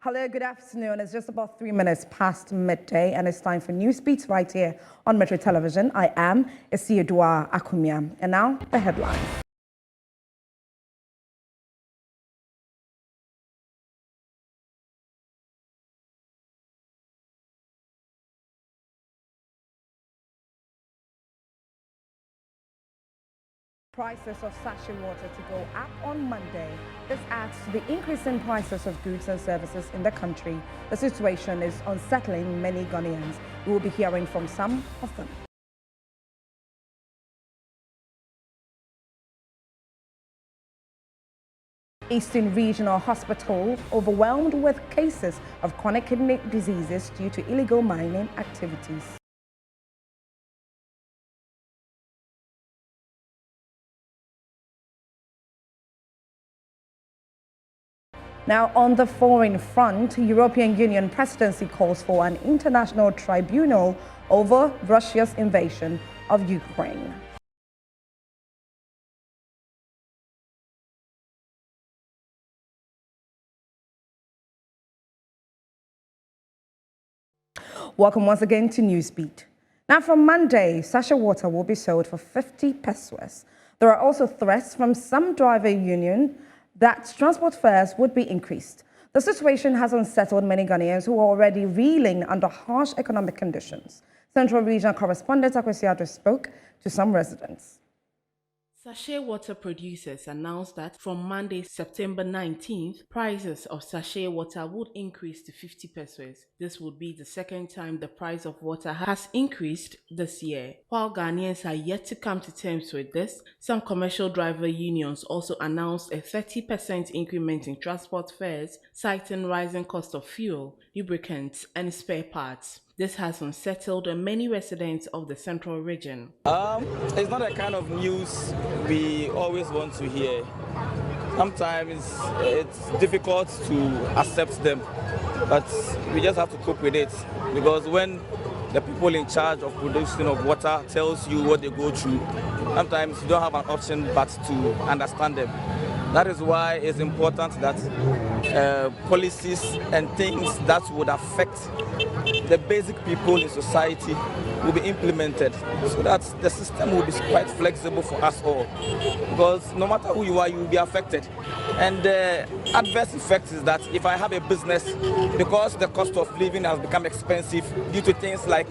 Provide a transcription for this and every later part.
Hello, good afternoon. It's just about 3 minutes past midday, and it's time for Newsbeat right here on Metro Television. I am Isiodua Akumia. And now, the headlines. Prices of sachet water to go up on Monday. This adds to the increase in prices of goods and services in the country. The situation is unsettling many Ghanaians. We will be hearing from some of them. Eastern Regional Hospital overwhelmed with cases of chronic kidney diseases due to illegal mining activities. Now, on the foreign front, European Union presidency calls for an international tribunal over Russia's invasion of Ukraine. Welcome once again to Newsbeat. Now, from Monday, sachet water will be sold for 50 pesos. There are also threats from some driver union that transport fares would be increased. The situation has unsettled many Ghanaians who are already reeling under harsh economic conditions. Central Regional correspondent Akwesi Addo spoke to some residents. Sachet water producers announced that from Monday, September 19th, prices of sachet water would increase to 50 pesos. This would be the second time the price of water has increased this year. While Ghanaians are yet to come to terms with this, some commercial driver unions also announced a 30% increment in transport fares, citing rising cost of fuel, lubricants, and spare parts. This has unsettled many residents of the central region. It's not a kind of news we always want to hear. Sometimes it's difficult to accept them, but we just have to cope with it, because when the people in charge of production of water tells you what they go through, sometimes you don't have an option but to understand them. That is why it's important that policies and things that would affect the basic people in society will be implemented, so that the system will be quite flexible for us all. Because no matter who you are, you will be affected. And the adverse effect is that if I have a business, because the cost of living has become expensive due to things like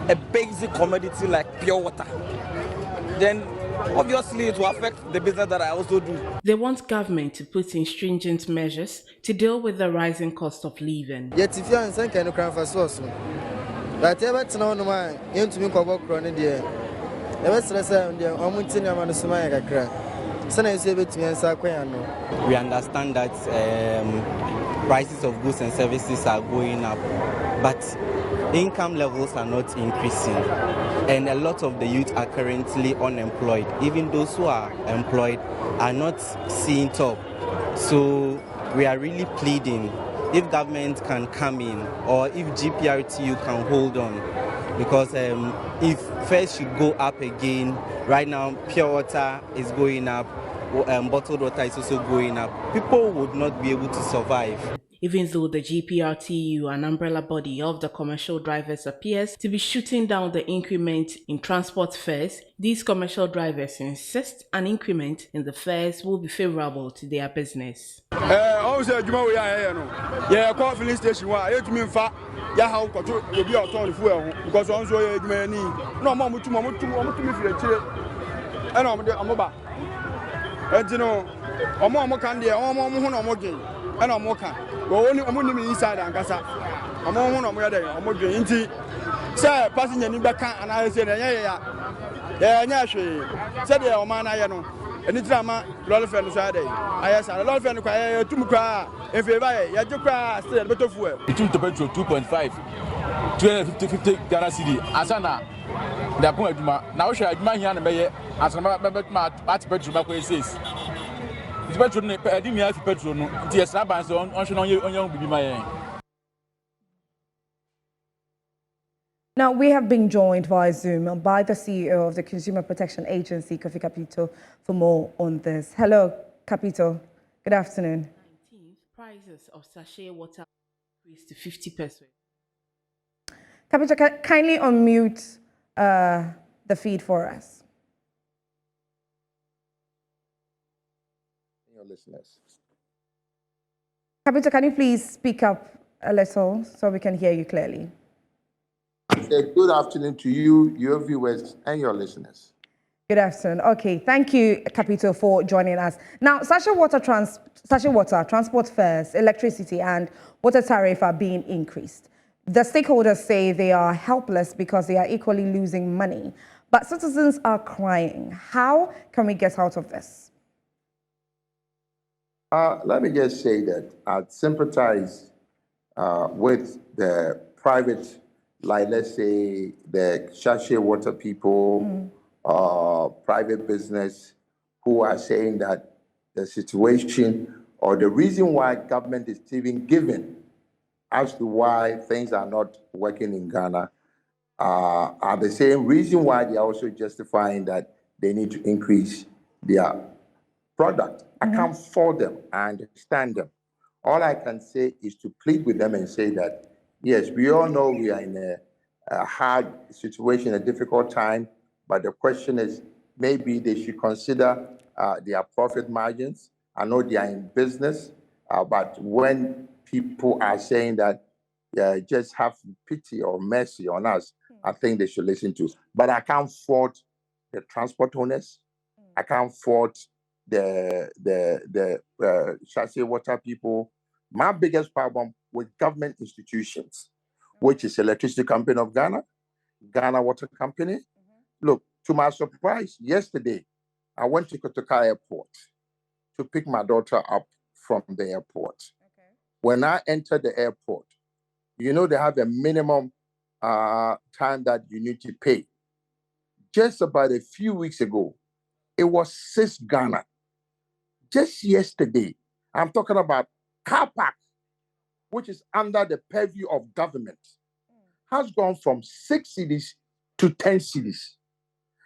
a basic commodity like pure water, then obviously it will affect the business that I also do. They want government to put in stringent measures to deal with the rising cost of living. Yet if you are saying can you cram for source, but ever to know no man, you to me cover chronic dear. Never stress on the Omuntin and Sumaya crack. Son is able to answer. We understand that prices of goods and services are going up, but income levels are not increasing, and a lot of the youth are currently unemployed. Even those who are employed are not seeing top. So we are really pleading if government can come in, or if GPRTU can hold on, because if fares should go up again, right now pure water is going up, bottled water is also going up, people would not be able to survive. Even though the GPRTU, an umbrella body of the commercial drivers, appears to be shooting down the increment in transport fares, these commercial drivers insist an increment in the fares will be favorable to their business. Also, yeah, call filling station. Why? You mean fat? Yeah, how got you be out on the fuel because also you may need no more to me for a chair. And I'm about. And you know, I'm more candy, I'm more game, and I'm more can. Go only inside and Gassa. I'm more on where I'm more game. Sir, passing your back and I said, yeah, said the man I know. And it's a lot of friends. I asked a lot of friends to cry if you buy it, you cry still a bit of fuel. Between the petrol 2.5, 250 Ghana cedi. Asana, the point now shall I demand here and pay as a petrol back where it says. The petrol, I didn't have petrol, the Sabans on your baby my. Now, we have been joined via Zoom by the CEO of the Consumer Protection Agency, Kofi Kapito, for more on this. Hello, Kapito. Good afternoon. prices of sachet water increased to 50 pesos. Capito, kindly unmute the feed for us. Your listeners. Capito, can you please speak up a little so we can hear you clearly? Say good afternoon to you, your viewers, and your listeners. Good afternoon. Okay, thank you, Capito, for joining us. Now, sachet water, transport fares, electricity, and water tariff are being increased. The stakeholders say they are helpless because they are equally losing money. But citizens are crying. How can we get out of this? Let me just say that I sympathize with the private, like let's say the sachet water people, private business, who are saying that the situation or the reason why government is even given as to why things are not working in Ghana are the same reason why they are also justifying that they need to increase their product. I can't fault them. I understand them. All I can say is to plead with them and say that, yes, we all know we are in a hard situation, a difficult time, but the question is maybe they should consider their profit margins. I know they are in business, but when people are saying that just have pity or mercy on us, I think they should listen to. But I can't fault the transport owners. I can't fault the sachet water people. My biggest problem with government institutions, which is Electricity Company of Ghana, Ghana Water Company. Look, to my surprise, yesterday I went to Kotoka Airport to pick my daughter up from the airport. When I entered the airport, you know they have a minimum time that you need to pay. Just about a few weeks ago, it was 6 Ghana. Just yesterday, I'm talking about car park, which is under the purview of government, has gone from 6 cities to 10 cities.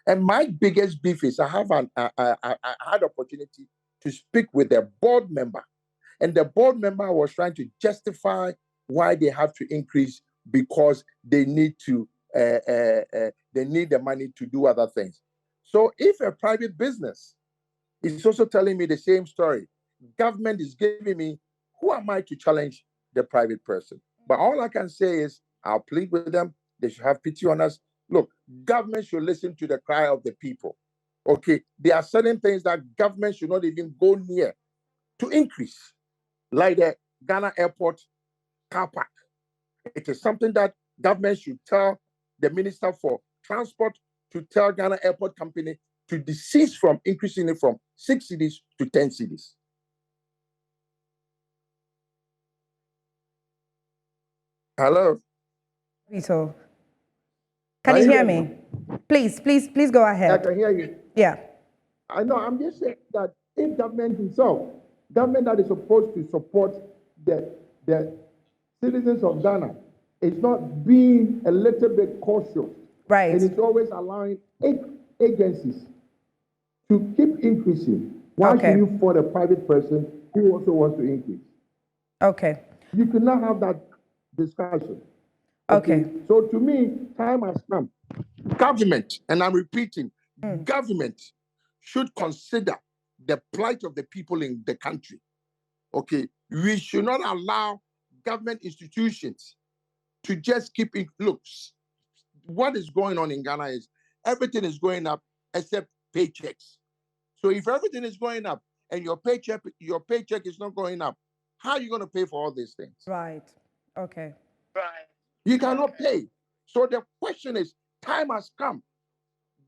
And my biggest beef is I had opportunity to speak with a board member, and the board member was trying to justify why they have to increase because they need to they need the money to do other things. So if a private business is also telling me the same story, government is giving me, who am I to challenge the private person? But all I can say is I'll plead with them. They should have pity on us. Look, government should listen to the cry of the people. Okay, there are certain things that government should not even go near to increase, like the Ghana Airport car park. It is something that government should tell the Minister for Transport to tell Ghana Airport Company to desist from increasing it from 6 cities to 10 cities. Hello? Vito, can you hear me? Please go I ahead. can hear you. Yeah. I know, I'm just saying that if government itself, government that is supposed to support the citizens of Ghana, is not being a little bit cautious. Right. And it's always allowing agencies to keep increasing. Why Okay. should you for a private person who also wants to increase? Okay. You cannot have that discussion. Okay. So to me, time has come. Government, and I'm repeating, government should consider the plight of the people in the country. Okay, we should not allow government institutions to just keep it. Look, what is going on in Ghana is everything is going up except paychecks. So if everything is going up and your paycheck is not going up, how are you going to pay for all these things? Right. Okay. You cannot pay. So the question is, time has come.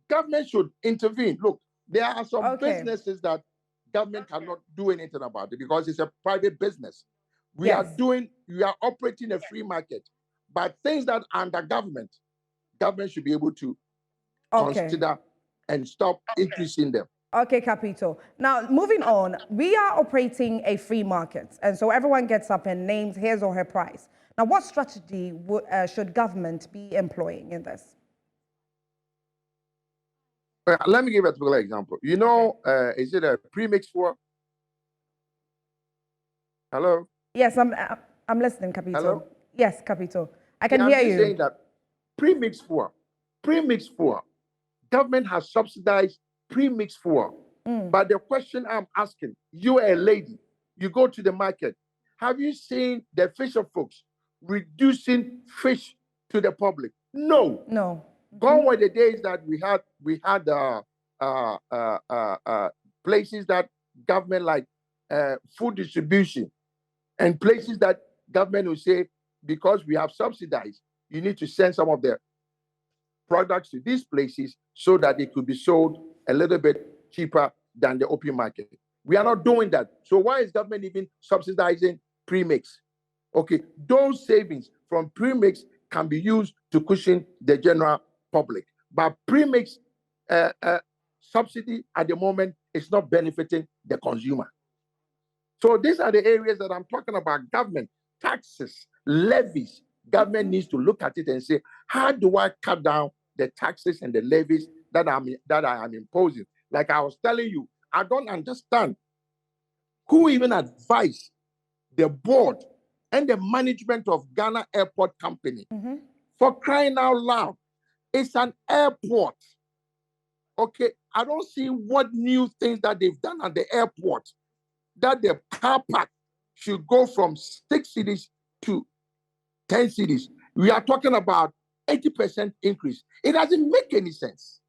Government should intervene. Look, there are some Okay. businesses that government cannot do anything about it because it's a private business. We Yes. are operating a free market. But things that are under government should be able to consider and stop increasing them. Okay, Capito. Now, moving on, we are operating a free market, and so everyone gets up and names his or her price. Now, what strategy should government be employing in this? Let me give a typical example. You know, is it a premix for? Hello? Yes, I'm listening, Capito. Hello? Yes, Capito. I can Yeah, hear I'm just you. saying that pre-mixed fuel, government has subsidized pre-mixed fuel. But the question I'm asking, you a lady, you go to the market, have you seen the fisher folks reducing fish to the public? No. No. Gone were the days that we had places that government like food distribution and places that government will say, because we have subsidized, you need to send some of the products to these places so that they could be sold a little bit cheaper than the open market. We are not doing that. So why is government even subsidizing premix? Okay, those savings from premix can be used to cushion the general public. But premix subsidy at the moment is not benefiting the consumer. So these are the areas that I'm talking about. Government, taxes, levies. Government needs to look at it and say, how do I cut down the taxes and the levies that I am imposing? Like I was telling you, I don't understand who even advised the board and the management of Ghana Airport Company. For crying out loud, it's an airport. Okay, I don't see what new things that they've done at the airport that the car park should go from 6 cities to 10 cities. We are talking about 80% increase. It doesn't make any sense.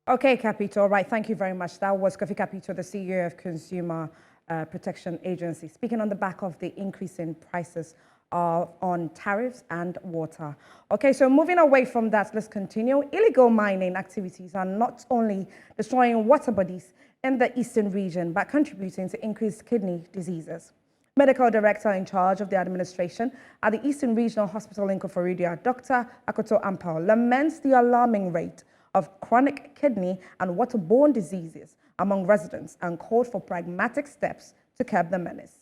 Okay, Capito. All right. Thank you very much. That was Kofi Capito, the CEO of Consumer Protection Agency, speaking on the back of the increase in prices on tariffs and water. Okay, so moving away from that, let's continue. Illegal mining activities are not only destroying water bodies in the eastern region, but contributing to increased kidney diseases. Medical Director in charge of the administration at the Eastern Regional Hospital in Koforidua, Dr. Akoto Ampao, laments the alarming rate of chronic kidney and waterborne diseases among residents and called for pragmatic steps to curb the menace.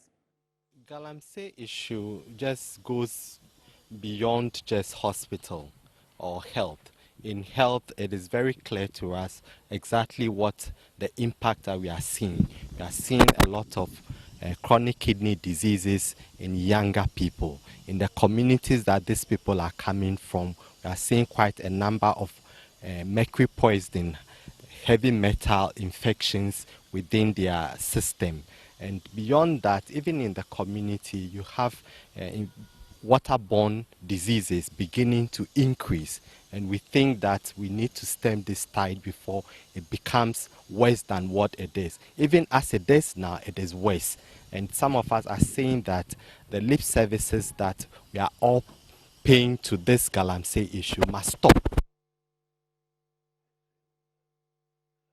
Galamsey issue just goes beyond just hospital or health. In health, it is very clear to us exactly what the impact that we are seeing. We are seeing a lot of chronic kidney diseases in younger people. In the communities that these people are coming from, we are seeing quite a number of mercury poisoning, heavy metal infections within their system. And beyond that, even in the community, you have waterborne diseases beginning to increase. And we think that we need to stem this tide before it becomes worse than what it is. Even as it is now, it is worse. And some of us are saying that the lip services that we are all paying to this Galamsey issue must stop.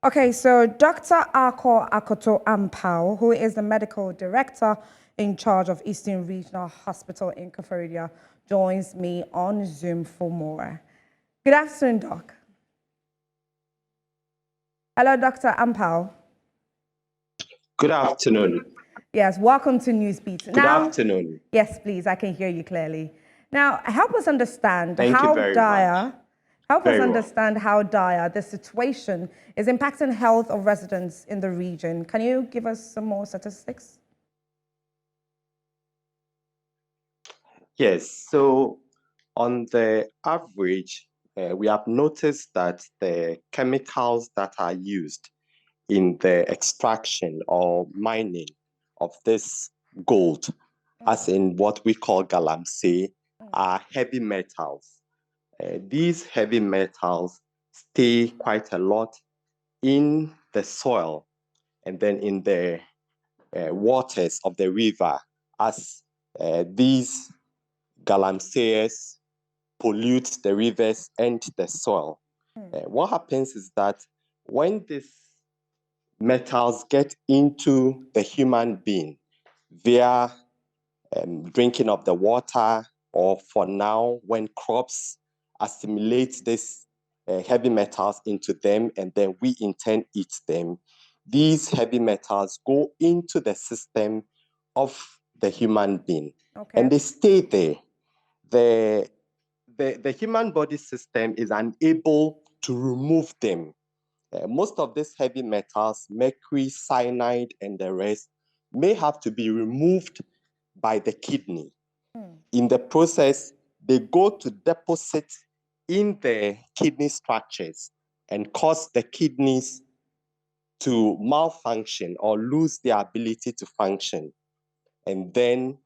Okay, so Dr. Akoto Ampao, who is the medical director in charge of Eastern Regional Hospital in Koforidua, joins me on Zoom for more. Good afternoon, Doc. Hello, Dr. Ampao. Good afternoon. Yes, welcome to Newsbeat. Good afternoon. Yes, please, I can hear you clearly. Now, help us understand Thank you how very dire much. Help Very us well. understand how dire the situation is impacting health of residents in the region. Can you give us some more statistics? Yes, so on the average, we have noticed that the chemicals that are used in the extraction or mining of this gold, as in what we call galamsey, are heavy metals. These heavy metals stay quite a lot in the soil and then in the waters of the river as these galamseyers pollute the rivers and the soil. What happens is that when these metals get into the human being via drinking of the water, or for now, when crops assimilate these heavy metals into them and then we in turn eat them, these heavy metals go into the system of the human being. Okay. And they stay there. The human body system is unable to remove them. Most of these heavy metals, mercury, cyanide, and the rest, may have to be removed by the kidney. In the process, they go to deposit in the kidney structures and cause the kidneys to malfunction or lose their ability to function. And then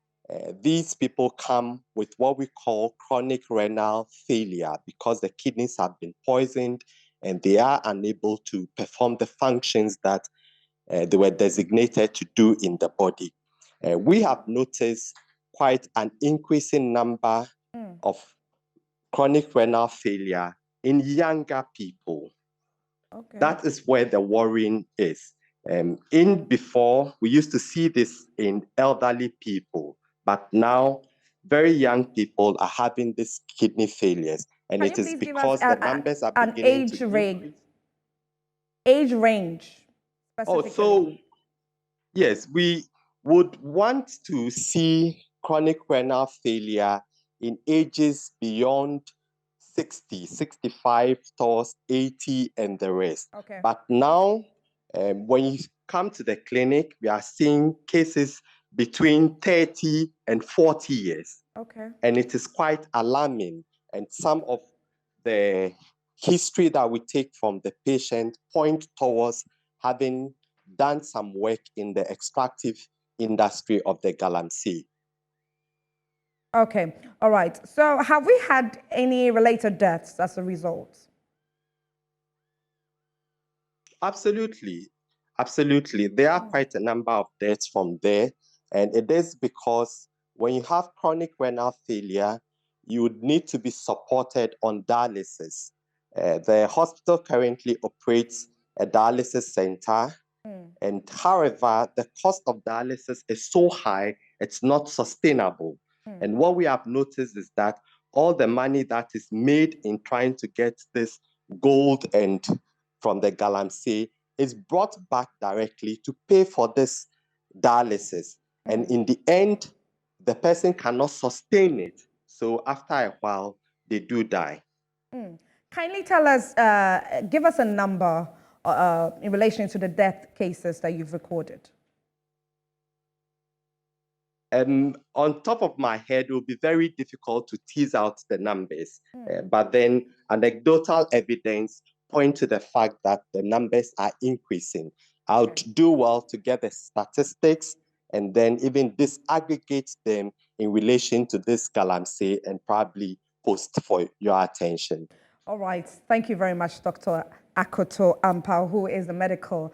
these people come with what we call chronic renal failure because the kidneys have been poisoned and they are unable to perform the functions that they were designated to do in the body. We have noticed quite an increasing number of chronic renal failure in younger people. Okay. That is where the worrying is. In before, we used to see this in elderly people, but now very young people are having these kidney failures, and Can it you is please give us because the numbers are an beginning age to range? increase. Age range. Oh, Specifically. so yes, we would want to see chronic renal failure in ages beyond 60, 65, towards 80, and the rest. Okay. But now, when you come to the clinic, we are seeing cases between 30 and 40 years. Okay. And it is quite alarming. And some of the history that we take from the patient point towards having done some work in the extractive industry of the Galamsey. Okay. All right. So have we had any related deaths as a result? Absolutely. Absolutely. There are quite a number of deaths from there. And it is because when you have chronic renal failure, you would need to be supported on dialysis. The hospital currently operates a dialysis center. And however, the cost of dialysis is so high, it's not sustainable. And what we have noticed is that all the money that is made in trying to get this gold and from the Galamsey is brought back directly to pay for this dialysis. And in the end, the person cannot sustain it. So after a while, they do die. Kindly tell us, give us a number in relation to the death cases that you've recorded. On top of my head, it will be very difficult to tease out the numbers. But then anecdotal evidence point to the fact that the numbers are increasing. I would do well to get the statistics and then even disaggregate them in relation to this Galamsey and probably post for your attention. All right. Thank you very much, Dr. Akoto Ampao, who is the medical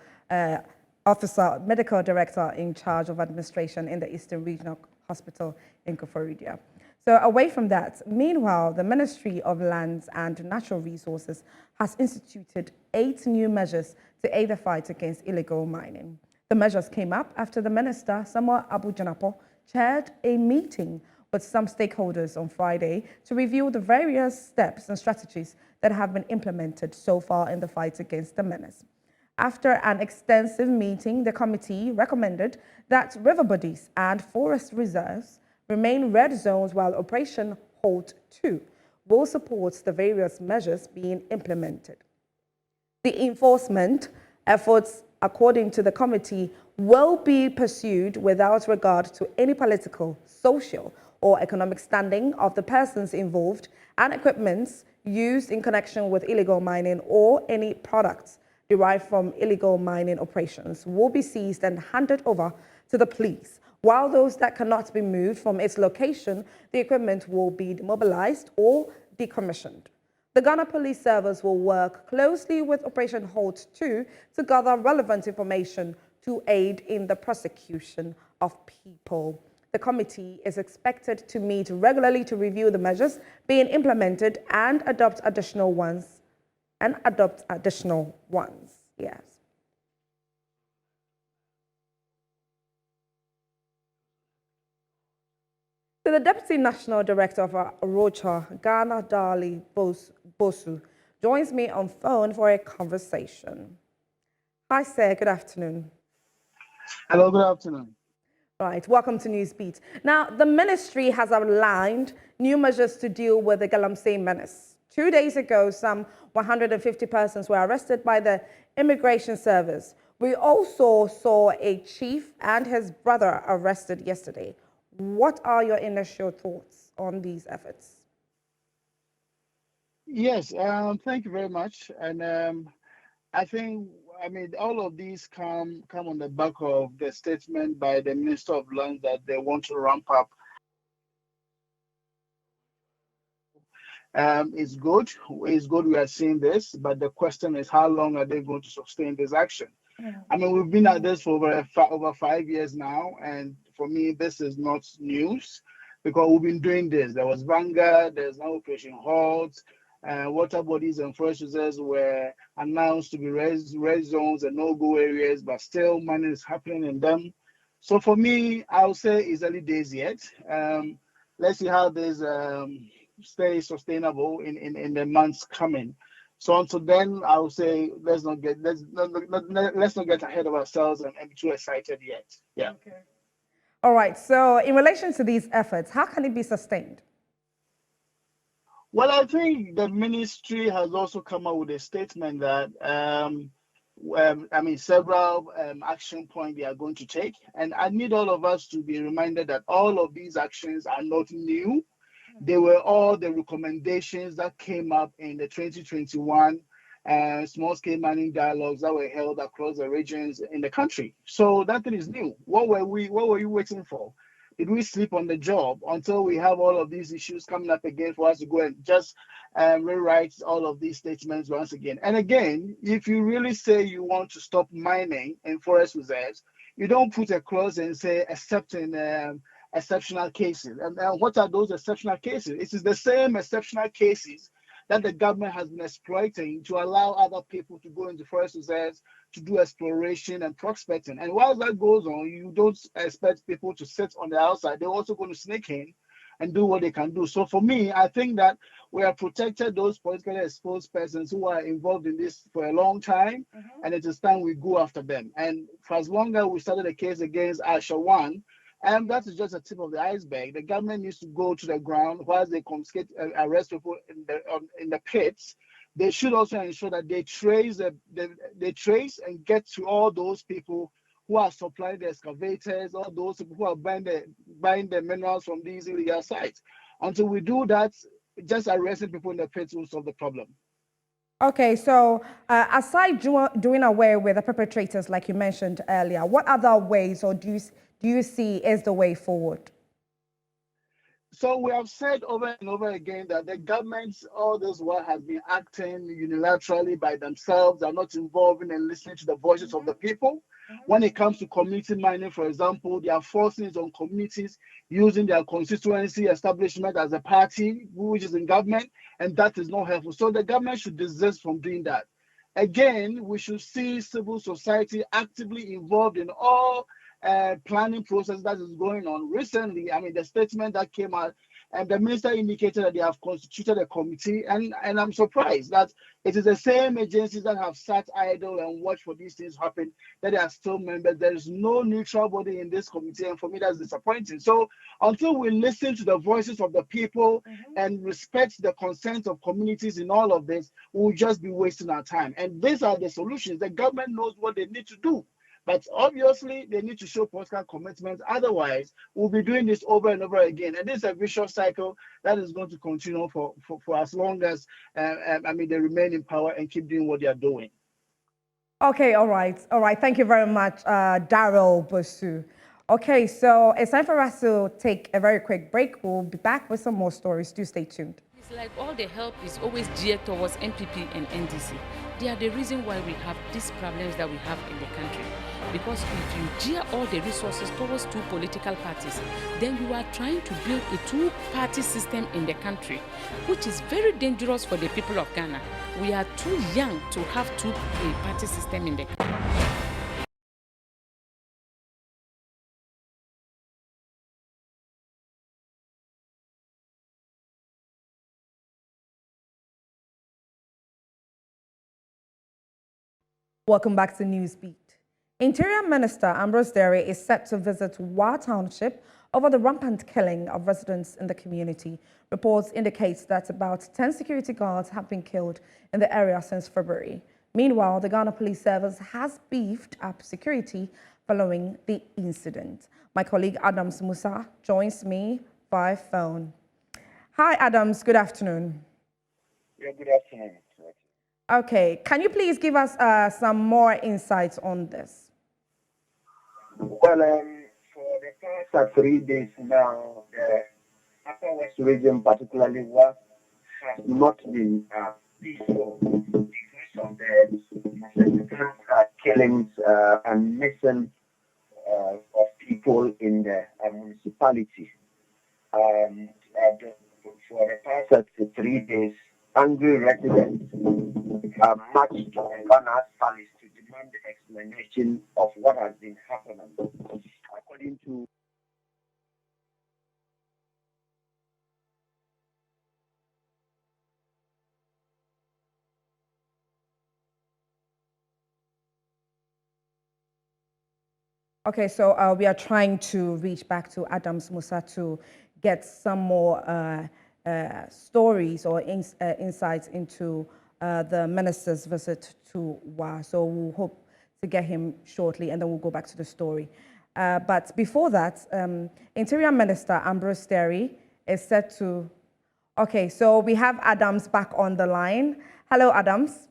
director in charge of administration in the Eastern Regional Hospital in Koforidua. So away from that, meanwhile, the Ministry of Lands and Natural Resources has instituted 8 new measures to aid the fight against illegal mining. The measures came up after the Minister, Samuel Abu Janapo, chaired a meeting with some stakeholders on Friday to review the various steps and strategies that have been implemented so far in the fight against the menace. After an extensive meeting, the committee recommended that river bodies and forest reserves remain red zones while Operation Halt 2 will support the various measures being implemented. The enforcement efforts, according to the committee, will be pursued without regard to any political, social, or economic standing of the persons involved and equipments used in connection with illegal mining or any products derived from illegal mining operations will be seized and handed over to the police, while those that cannot be moved from its location, the equipment will be demobilized or decommissioned. The Ghana Police Service will work closely with Operation Halt 2 to gather relevant information to aid in the prosecution of people. The committee is expected to meet regularly to review the measures being implemented and adopt additional ones. Yes. So the Deputy National Director of Rocha, Ghana Dali Bosu, joins me on phone for a conversation. Hi, sir. Good afternoon. Hello, good afternoon. Right, welcome to Newsbeat. Now, the ministry has outlined new measures to deal with the Galamsey menace 2 days ago, some 150 persons were arrested by the Immigration Service. We also saw a chief and his brother arrested yesterday. What are your initial thoughts on these efforts? Yes, thank you very much. And I think, all of these come on the back of the statement by the Minister of Lands that they want to ramp up. It's good. It's good we are seeing this, but the question is, how long are they going to sustain this action? We've been at this for over 5 years now, and for me, this is not news because we've been doing this. There was Vanguard, there's now Operation Halt. Water bodies and forest reserves were announced to be red zones and no-go areas, but still mining is happening in them. So for me, I would say it's early days yet. Let's see how this stays sustainable in the months coming. So until then, I would say let's not get ahead of ourselves and be too excited yet. Yeah. Okay. All right. So in relation to these efforts, how can it be sustained? Well, I think the ministry has also come out with a statement that several action points they are going to take, and I need all of us to be reminded that all of these actions are not new. They were all the recommendations that came up in the 2021 small-scale mining dialogues that were held across the regions in the country. So nothing is new. What were you waiting for? Did we sleep on the job until we have all of these issues coming up again for us to go and just rewrite all of these statements once again? And again, if you really say you want to stop mining in forest reserves, you don't put a clause and say except in exceptional cases. And what are those exceptional cases? It is the same exceptional cases that the government has been exploiting to allow other people to go into forest reserves to do exploration and prospecting. And while that goes on, you don't expect people to sit on the outside. They're also going to sneak in and do what they can do. So for me, I think that we have protected those politically exposed persons who are involved in this for a long time, and it is time we go after them. And for as long as we started a case against Ashawan, and that is just the tip of the iceberg. The government needs to go to the ground whilst they confiscate, arrest people in the pits. They should also ensure that they trace and get to all those people who are supplying the excavators, all those people who are buying the minerals from these illegal sites. Until we do that, just arresting people in the pits will solve the problem. Okay, so aside doing away with the perpetrators, like you mentioned earlier, what other ways or do you see is the way forward? So we have said over and over again that the governments all this while has been acting unilaterally by themselves. They're not involving and listening to the voices of the people. When it comes to community mining, for example, they are forcing it on communities using their constituency establishment as a party, which is in government, and that is not helpful. So the government should desist from doing that. Again, we should see civil society actively involved in all planning process that is going on. Recently, the statement that came out, and the minister indicated that they have constituted a committee, and I'm surprised that it is the same agencies that have sat idle and watched for these things happen, that they are still members. There is no neutral body in this committee, and for me, that's disappointing. So until we listen to the voices of the people and respect the consent of communities in all of this, we'll just be wasting our time. And these are the solutions. The government knows what they need to do. But obviously, they need to show political commitment. Otherwise, we'll be doing this over and over again. And this is a vicious cycle that is going to continue for as long as they remain in power and keep doing what they are doing. Okay, all right. Thank you very much, Daryl Bosu. Okay, so it's time for us to take a very quick break. We'll be back with some more stories. Do stay tuned. It's like all the help is always geared towards NPP and NDC. They are the reason why we have these problems that we have in the country. Because if you gear all the resources towards two political parties, then you are trying to build a two-party system in the country, which is very dangerous for the people of Ghana. We are too young to have two-party system in the country. Welcome back to Newsbeat. Interior Minister Ambrose Derry is set to visit Wa Township over the rampant killing of residents in the community. Reports indicate that about 10 security guards have been killed in the area since February. Meanwhile, the Ghana Police Service has beefed up security following the incident. My colleague Adams Musa joins me by phone. Hi, Adams. Good afternoon. Yeah, good afternoon. Okay, can you please give us some more insights on this? Well, for the past 3 days now, the Upper West region, particularly Wa, has not been peaceful because of the significant killings and missing of people in the municipality. For the past 3 days, angry residents marched to Ghana's palace to demand the explanation of what has been happening. According to Okay, so we are trying to reach back to Adams Musa to get some more stories or insights into the minister's visit to Wa. So we'll hope to get him shortly, and then we'll go back to the story. But before that, Interior Minister Ambrose Derry is set to... Okay, so we have Adams back on the line. Hello, Adams.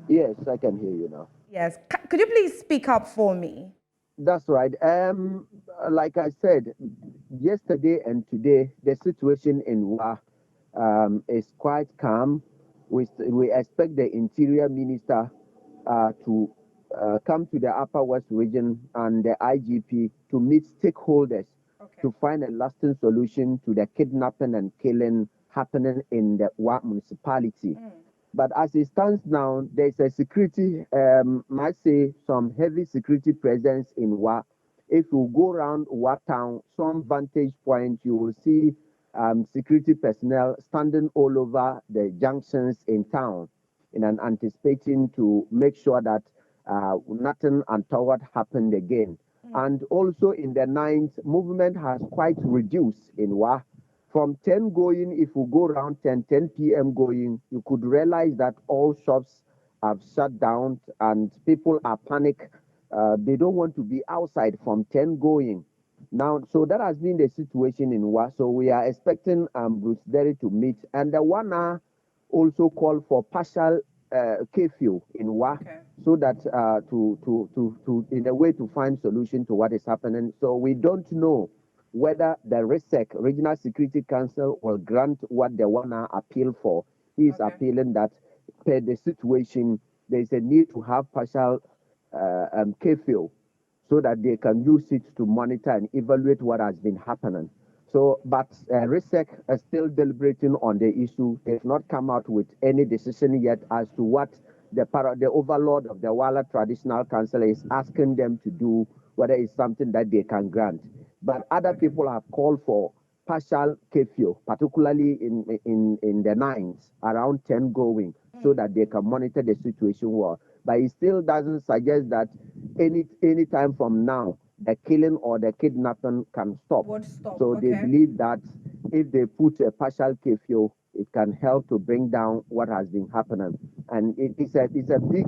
Yes, I can hear you now. Yes. Could you please speak up for me? That's right. Like I said, yesterday and today, the situation in Wa is quite calm. We expect the Interior Minister to come to the Upper West region and the IGP to meet stakeholders to find a lasting solution to the kidnapping and killing happening in the Wa municipality. But as it stands now, there's a security, might say some heavy security presence in Wa. If you go around Wa town, some vantage point, you will see security personnel standing all over the junctions in town in an anticipating to make sure that nothing untoward happened again. And also in the night, movement has quite reduced in Wa. From 10 going, if you go around 10 p.m. going, you could realize that all shops have shut down and people are panicked. They don't want to be outside from 10 going. Now, so that has been the situation in Wa. So we are expecting Bruce Derry to meet. And the one also called for partial curfew in Wa, so that to in a way to find solution to what is happening. So we don't know whether the RISEC, Regional Security Council, will grant what the one appeal for. He is appealing that per the situation, there is a need to have partial curfew so that they can use it to monitor and evaluate what has been happening. So, but RISEC is still deliberating on the issue. They've not come out with any decision yet as to what the overlord of the Wala Traditional Council is asking them to do, whether it's something that they can grant. But other people have called for partial curfew, particularly in the nights, around 10 going, so that they can monitor the situation well. But it still doesn't suggest that any time from now, the killing or the kidnapping can stop. So they believe that if they put a partial curfew, it can help to bring down what has been happening. And it's a big,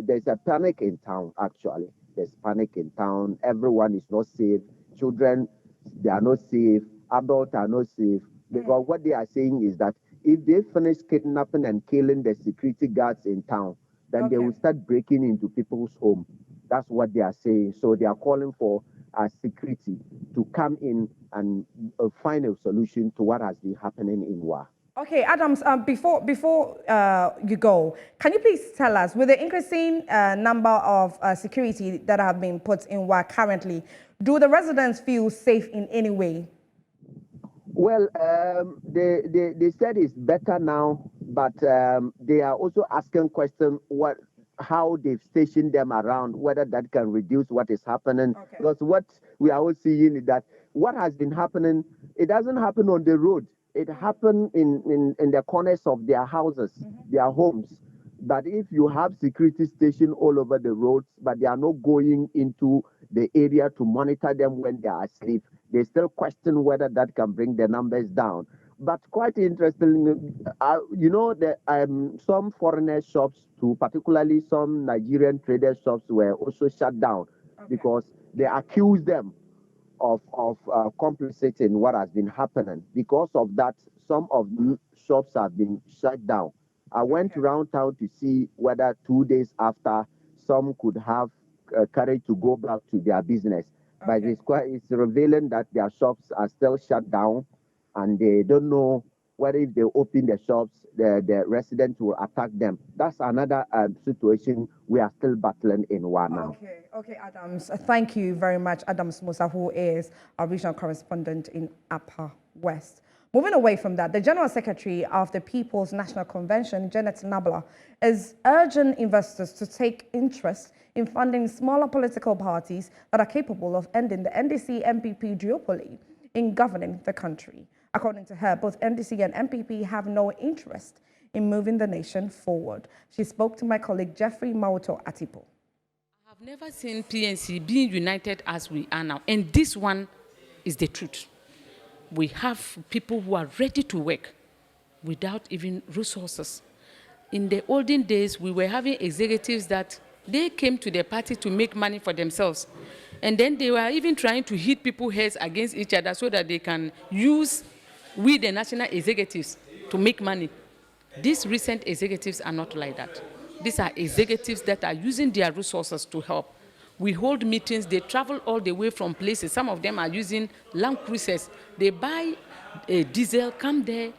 there's a panic in town, actually. There's panic in town. Everyone is not safe. Children, they are not safe. Adults are not safe. Because what they are saying is that if they finish kidnapping and killing the security guards in town, then they will start breaking into people's homes. That's what they are saying. So they are calling for security to come in and find a solution to what has been happening in Wa. Okay, Adams, before you go, can you please tell us, with the increasing number of security that have been put in Wa currently, do the residents feel safe in any way? Well, they said it's better now, but they are also asking questions how they've stationed them around, whether that can reduce what is happening. Because what we are all seeing is that what has been happening, it doesn't happen on the road. It happened in the corners of their houses, their homes. But if you have security station all over the roads, but they are not going into the area to monitor them when they are asleep, they still question whether that can bring the numbers down. But quite interesting, some foreigner shops too, particularly some Nigerian trader shops, were also shut down because they accuse them of complicit in what has been happening. Because of that, some of the shops have been shut down. I went around town to see whether 2 days after some could have courage to go back to their business. But it's revealing that their shops are still shut down, and they don't know whether if they open the shops, the residents will attack them. That's another situation we are still battling in now. Okay, Adams. Thank you very much, Adams Musa, who is our regional correspondent in Upper West. Moving away from that, the General Secretary of the People's National Convention, Janet Nabla, is urging investors to take interest in funding smaller political parties that are capable of ending the NDC-MPP duopoly in governing the country. According to her, both NDC and MPP have no interest in moving the nation forward. She spoke to my colleague Jeffrey Mauto Atipo. I've never seen PNC being united as we are now, and this one is the truth. We have people who are ready to work without even resources. In the olden days, we were having executives that they came to the party to make money for themselves. And then they were even trying to hit people's heads against each other so that they can use we, the national executives, to make money. These recent executives are not like that. These are executives that are using their resources to help. We hold meetings, they travel all the way from places. Some of them are using Land Cruisers. They buy diesel, come there,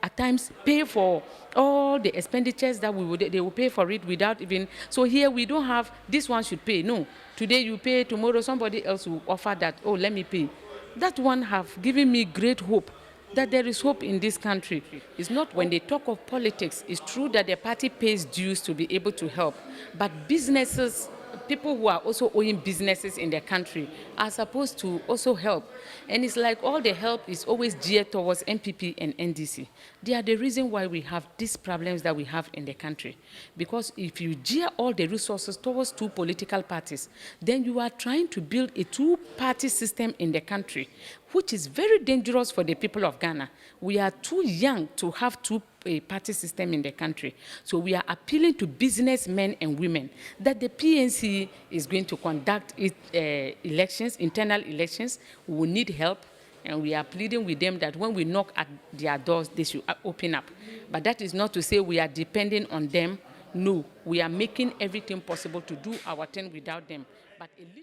at times pay for all the expenditures that they will pay for it without even. So here we don't have, this one should pay. No, today you pay, tomorrow somebody else will offer that, oh, let me pay. That one have given me great hope that there is hope in this country. It's not when they talk of politics, it's true that the party pays dues to be able to help, but businesses, people who are also owning businesses in the country are supposed to also help. And it's like all the help is always geared towards MPP and NDC. They are the reason why we have these problems that we have in the country. Because if you gear all the resources towards two political parties, then you are trying to build a two-party system in the country, which is very dangerous for the people of Ghana. We are too young to have two-party system in the country. So we are appealing to businessmen and women that the PNC is going to conduct elections, internal elections. We will need help, and we are pleading with them that when we knock at their doors, they should open up. But that is not to say we are depending on them. No, we are making everything possible to do our thing without them. But a little.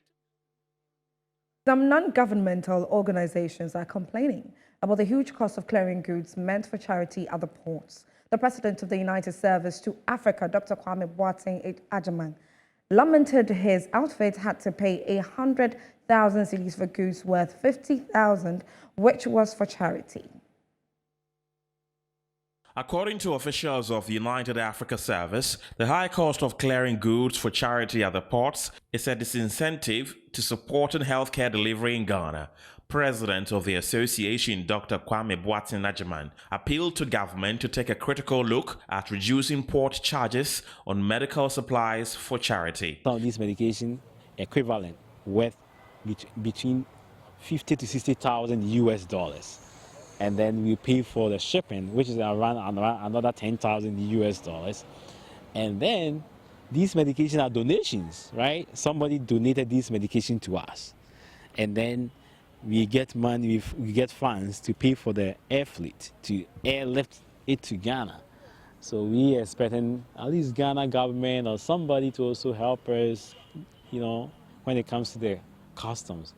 Some non-governmental organizations are complaining about the huge cost of clearing goods meant for charity at the ports. The president of the United Service to Africa, Dr. Kwame Boateng Agyemang, lamented his outfit had to pay 100,000 cedis for goods worth 50,000, which was for charity. According to officials of the United Africa Service, the high cost of clearing goods for charity at the ports is a disincentive to supporting healthcare delivery in Ghana. President of the association, Dr. Kwame Boateng Agyemang, appealed to government to take a critical look at reducing port charges on medical supplies for charity. Some of these medication equivalent worth between 50 to 60,000 US dollars. And then we pay for the shipping, which is around another 10,000 US dollars. And then these medications are donations, right? Somebody donated this medication to us. And then we get money, we get funds to pay for the air fleet to airlift it to Ghana. So we are expecting at least Ghana government or somebody to also help us, you know, when it comes to the customs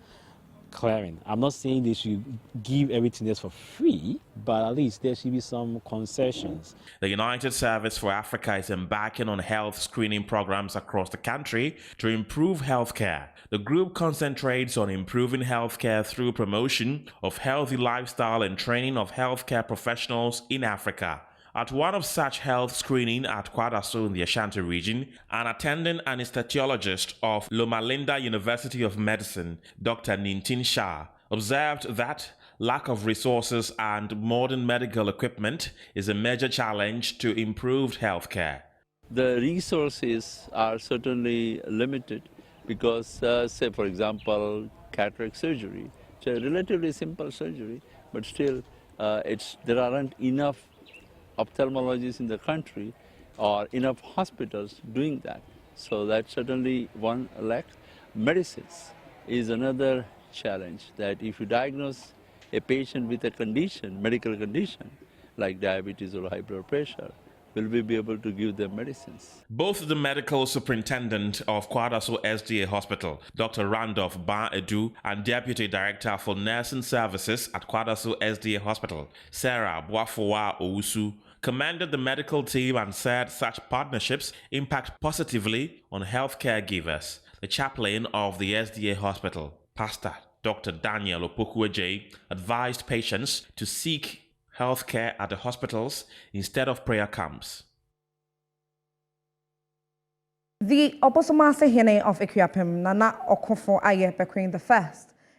clearing. I'm not saying they should give everything else for free, but at least there should be some concessions. The United Service for Africa is embarking on health screening programs across the country to improve healthcare. The group concentrates on improving healthcare through promotion of healthy lifestyle and training of healthcare professionals in Africa. At one of such health screening at Kwadaso in the Ashanti region, an attending anesthesiologist of Loma Linda University of Medicine, Dr. Nintin Shah, observed that lack of resources and modern medical equipment is a major challenge to improved healthcare. the resources are certainly limited because, say, for example, cataract surgery. It's a relatively simple surgery, but still there aren't enough ophthalmologists in the country or enough hospitals doing that. So that's certainly one lack. Medicines is another challenge, that if you diagnose a patient with a condition, medical condition, like diabetes or high blood pressure, will we be able to give them medicines? Both the medical superintendent of Kwadaso SDA Hospital, Dr. Randolph Ba Edu, and Deputy Director for Nursing Services at Kwadaso SDA Hospital, Sarah Boafowa Owusu, commended the medical team and said such partnerships impact positively on healthcare givers. The chaplain of the SDA Hospital, Pastor Dr. Daniel Opokueje, advised patients to seek healthcare at the hospitals instead of prayer camps. The Obosomase Hene of Ikuapem, Nana Okofo Aye Bekwin I,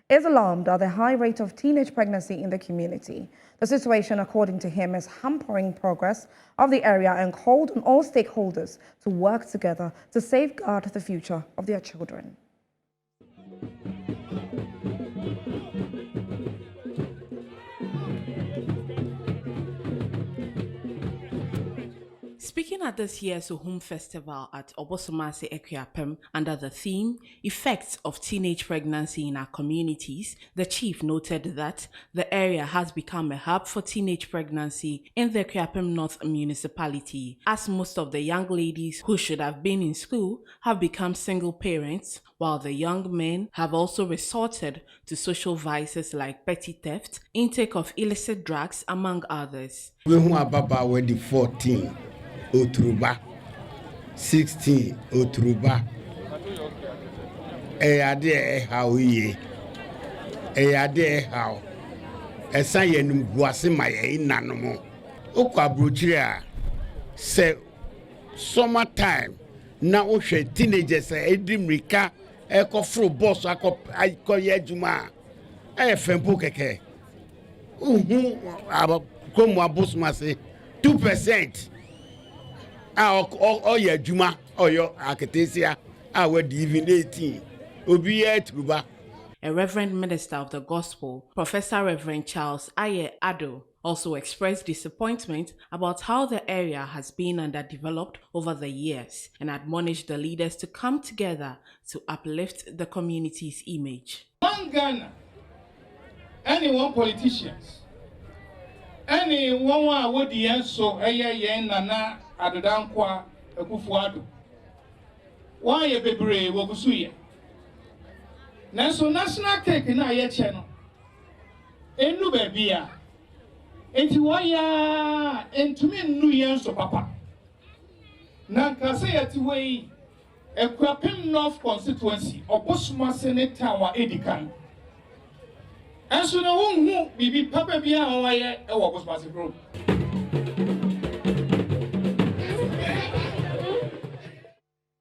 is alarmed at the high rate of teenage pregnancy in the community. The situation, according to him, is hampering progress of the area and called on all stakeholders to work together to safeguard the future of their children. Speaking at this year's Ohum Festival at Obosomase Ekuapem under the theme, Effects of Teenage Pregnancy in Our Communities, the chief noted that the area has become a hub for teenage pregnancy in the Ekuapem North municipality, as most of the young ladies who should have been in school have become single parents, while the young men have also resorted to social vices like petty theft, intake of illicit drugs, among others. We who 14. Otruba 16 Otruba eyade how ye eyade how esa yenum guase maye inanom okwa brochire a se summer time na o hwe teenagers edimrika ekofro boss akoye adwuma efempo keke aba komo abosumase 2%. Oya Juma, Oyo Aketesia, our even 18. Obiye Truba. A Reverend Minister of the Gospel, Professor Reverend Charles Aye Ado, also expressed disappointment about how the area has been underdeveloped over the years and admonished the leaders to come together to uplift the community's image. One Ghana, any one politicians, any one would the answer, Nana. Adodankwa Ekufuado. Why a baby wogusuye? Naso national cake na ye cheno. Enu baby a. Enti waya entumi nnu yenso papa. Na nkase yati wei Ekuapem North constituency Obosomase ne tawa edikan. Enso na wonhu bibi papa bia waye e wo Obosomase road.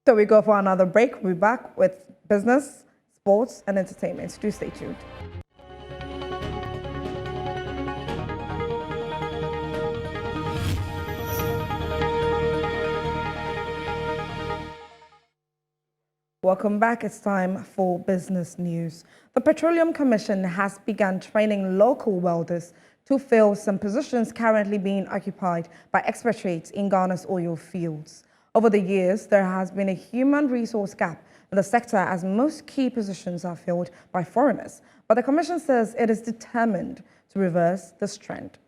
So we go for another break. We'll be back with business, sports, and entertainment. Do stay tuned. Welcome back. It's time for business news. The Petroleum Commission has begun training local welders to fill some positions currently being occupied by expatriates in Ghana's oil fields. Over the years, there has been a human resource gap in the sector as most key positions are filled by foreigners. But the Commission says it is determined to reverse this trend.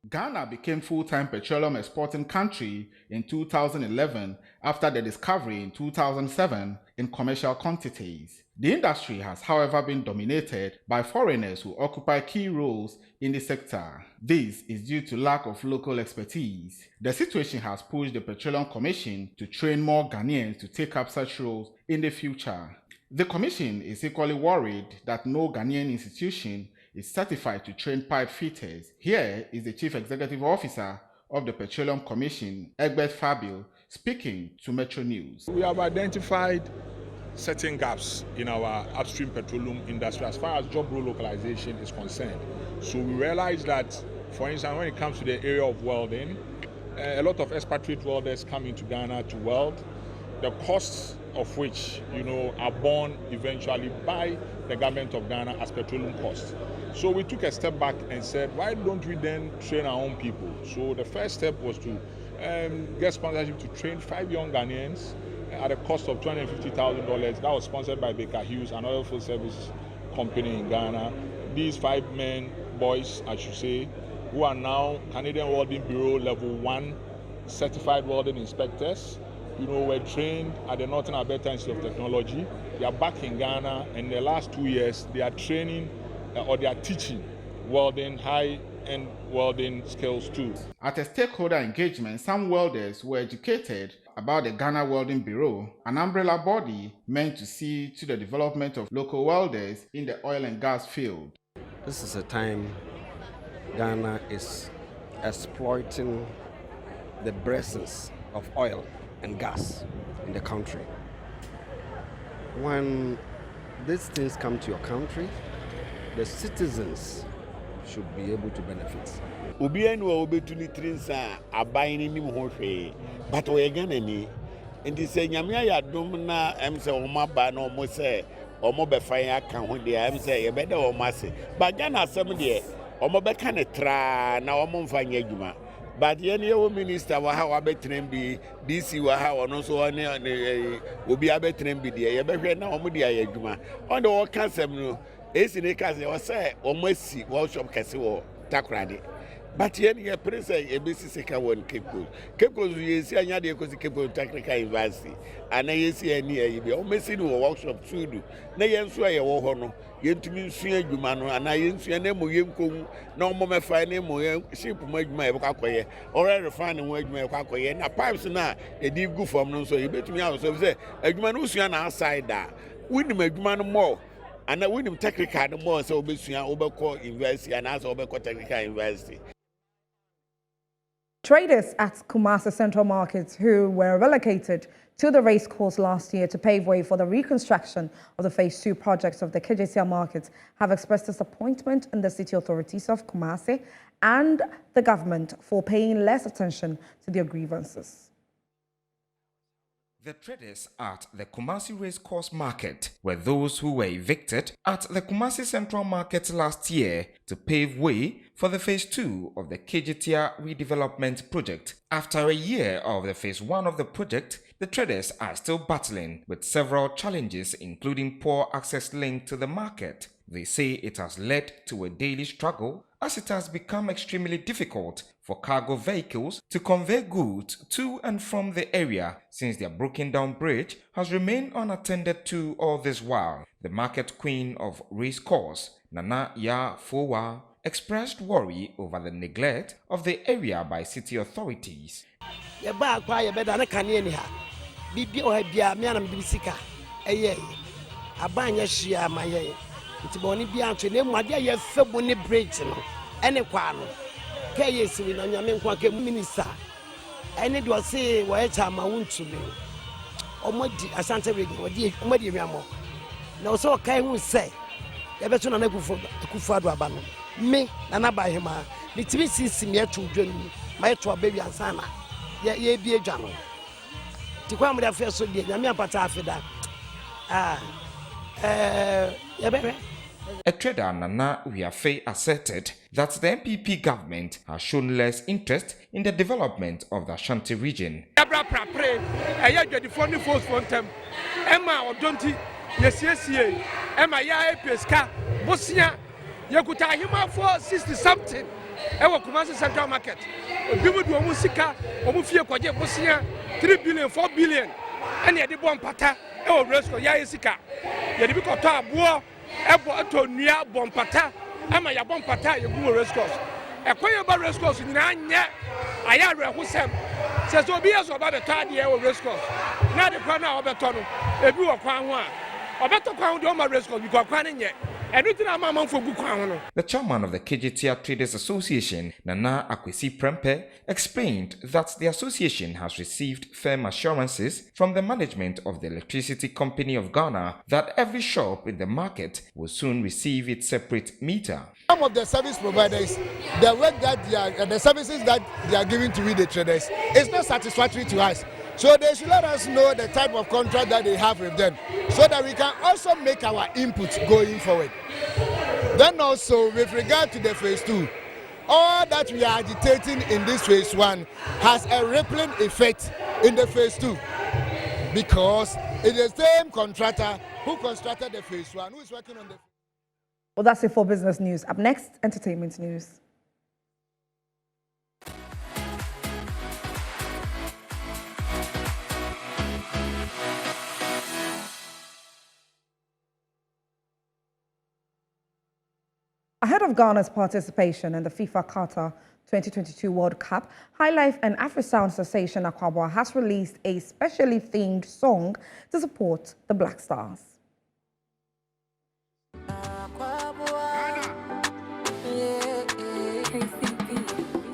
Ghana became full-time petroleum exporting country in 2011 after the discovery in 2007 in commercial quantities. The industry has, however, been dominated by foreigners who occupy key roles in the sector. This is due to lack of local expertise. The situation has pushed the Petroleum Commission to train more Ghanaians to take up such roles in the future. The Commission is equally worried that no Ghanaian institution is certified to train pipe fitters. Here is the Chief Executive Officer of the Petroleum Commission, Egbert Fabio, speaking to Metro News. We have identified certain gaps in our upstream petroleum industry as far as job role localization is concerned. So we realize that For instance, when it comes to the area of welding, a lot of expatriate welders come into Ghana to weld, the costs of which, are borne eventually by the government of Ghana as petroleum costs. So we took a step back and said, why don't we then train our own people? So the first step was to get sponsorship to train 5 young Ghanaians at a cost of $250,000. That was sponsored by Baker Hughes, an oil field service company in Ghana. These 5 boys, I should say, who are now Canadian Welding Bureau Level 1 certified welding inspectors, were trained at the Northern Alberta Institute of Technology. They are back in Ghana, and in the last 2 years, they are training or they are teaching welding, high-end welding skills too. At a stakeholder engagement, some welders were educated about the Ghana Welding Bureau, an umbrella body meant to see to the development of local welders in the oil and gas field. This is a time Ghana is exploiting the presence of oil and gas in the country. When these things come to your country, the citizens should be able to benefit. Ubian will be to the trains are buying in him, but we again any. And they say, Yamia Domina, I'm say, Oma no more say, or more fire can when they am say, a better or massy. But Ghana, some day, or more can a tra now among Fanyaguma. But any old minister will have a better be DC will have and also will be a better be the better now, Mudia Yaguma. On the all cancer. Esi kaze o say o masi workshop kase wo takrade but yen ye prince e be sika won Cape Coast ye si anya de kosi Cape Coast Technical University ana ye si ani ayi be o masi no workshop tudu na ye nso ye wo ho no ye ntumi nsu adwuma no ana ye nsu na mo ye nkowu na o mo mefa na mo ye ship mo adwuma ye kwakoye ore refine mo adwuma ye kwakoye na pipes na e di gu form no so ye betumi awo so say adwuma no usua na outside da wini adwuma no more. And when him technical the more so Obeko University and also Obeko Technical University. Traders at Kumasi Central Market who were relocated to the racecourse last year to pave way for the reconstruction of the Phase 2 projects of the KJCL market have expressed disappointment in the city authorities of Kumasi and the government for paying less attention to their grievances. The traders at the Kumasi Racecourse Market were those who were evicted at the Kumasi Central Market last year to pave way for the Phase 2 of the KJTR redevelopment project. After a year of the Phase 1 of the project, the traders are still battling with several challenges, including poor access linked to the market. They say it has led to a daily struggle as it has become extremely difficult for cargo vehicles to convey goods to and from the area since their broken down bridge has remained unattended to all this while. The market queen of Racecourse, Nana Ya Fowa, expressed worry over the neglect of the area by city authorities. Ntiboni bi antwe ne muade ya febu ne bridge no ene kwa no ka ye siri no nyame nkwa ke minister ene do se wo e cha ma wuntumi omodi asante regi wodi omodi miamo na so kai hu se ye beto na kufu ado aba no me na na ba hema ni tibi sisi me etu dwanu ma etu abawi ansana ye bi edwa no ti kwa mo da fe so die nyame apata afeda A trader, Nana Uyafe, asserted that the MPP government has shown less interest in the development of the Ashanti region. Kumasi Central Market. 3 billion, 4 billion. And yet the bomb pata, resco, Yaisika. Yet the Bicota, Boa, Ebo, Nia, Bompata, Ama Yabompata, Yabu rescos. A quail about rescos in Nanya, Ayara Husam says, Obias about the 3rd year of rescos. Now the corner of Betono, a view of Kwanwa. Or better Kwan Doma rescos, because Kwanin yet. The chairman of the KJTR Traders Association, Nana Akwesi Prempe, explained that the association has received firm assurances from the management of the Electricity Company of Ghana that every shop in the market will soon receive its separate meter. Some of the service providers, the work that the services that they are giving to we the traders is not satisfactory to us. So they should let us know the type of contract that they have with them so that we can also make our input going forward. Then also with regard to the phase 2, all that we are agitating in this phase 1 has a rippling effect in the phase 2 because it is the same contractor who constructed the phase 1 who is working on the... Well, that's it for business news. Up next, entertainment news. Ahead of Ghana's participation in the FIFA Qatar 2022 World Cup, High Life and AfriSound Association Akwaboah has released a specially themed song to support the Black Stars.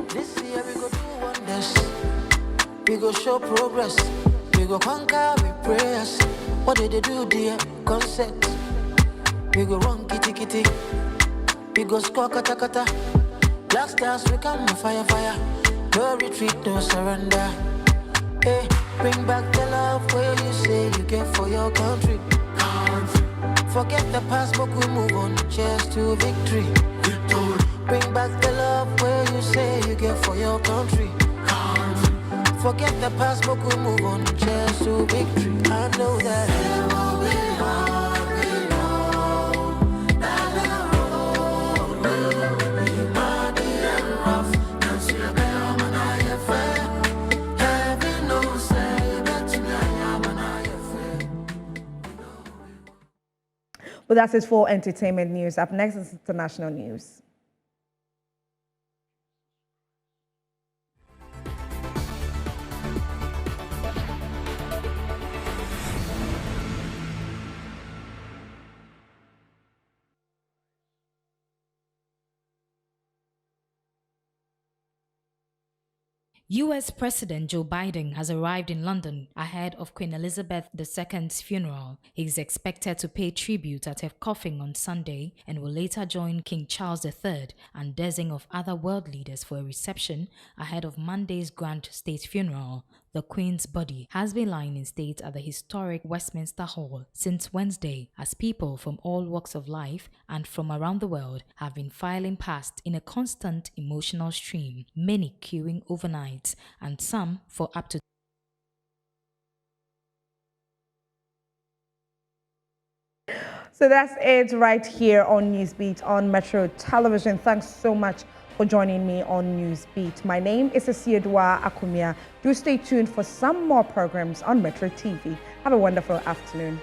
This year we go do wonders. We go show progress. We go conquer with prayers. What did they do, dear? Concept. We go run kitty kitty. We go score kata kata. Black Stars we come fire fire. No retreat, no surrender. Hey, bring back the love where you say you get for your country. Forget the past, but we move on. Cheers to victory. Bring back the love where you say you get for your country. Forget the past, but we move on. Cheers to victory. I know that there will be more. But that's it for entertainment news. Up next is international news. U.S. President Joe Biden has arrived in London ahead of Queen Elizabeth II's funeral. He is expected to pay tribute at her coffin on Sunday and will later join King Charles III and dozens of other world leaders for a reception ahead of Monday's grand state funeral. The Queen's body has been lying in state at the historic Westminster Hall since Wednesday as people from all walks of life and from around the world have been filing past in a constant emotional stream, many queuing overnight and some for up to So that's it right here on Newsbeat on Metro Television. Thanks so much for joining me on Newsbeat. My name is Asiedwa Akumia. Do stay tuned for some more programs on Metro TV. Have a wonderful afternoon.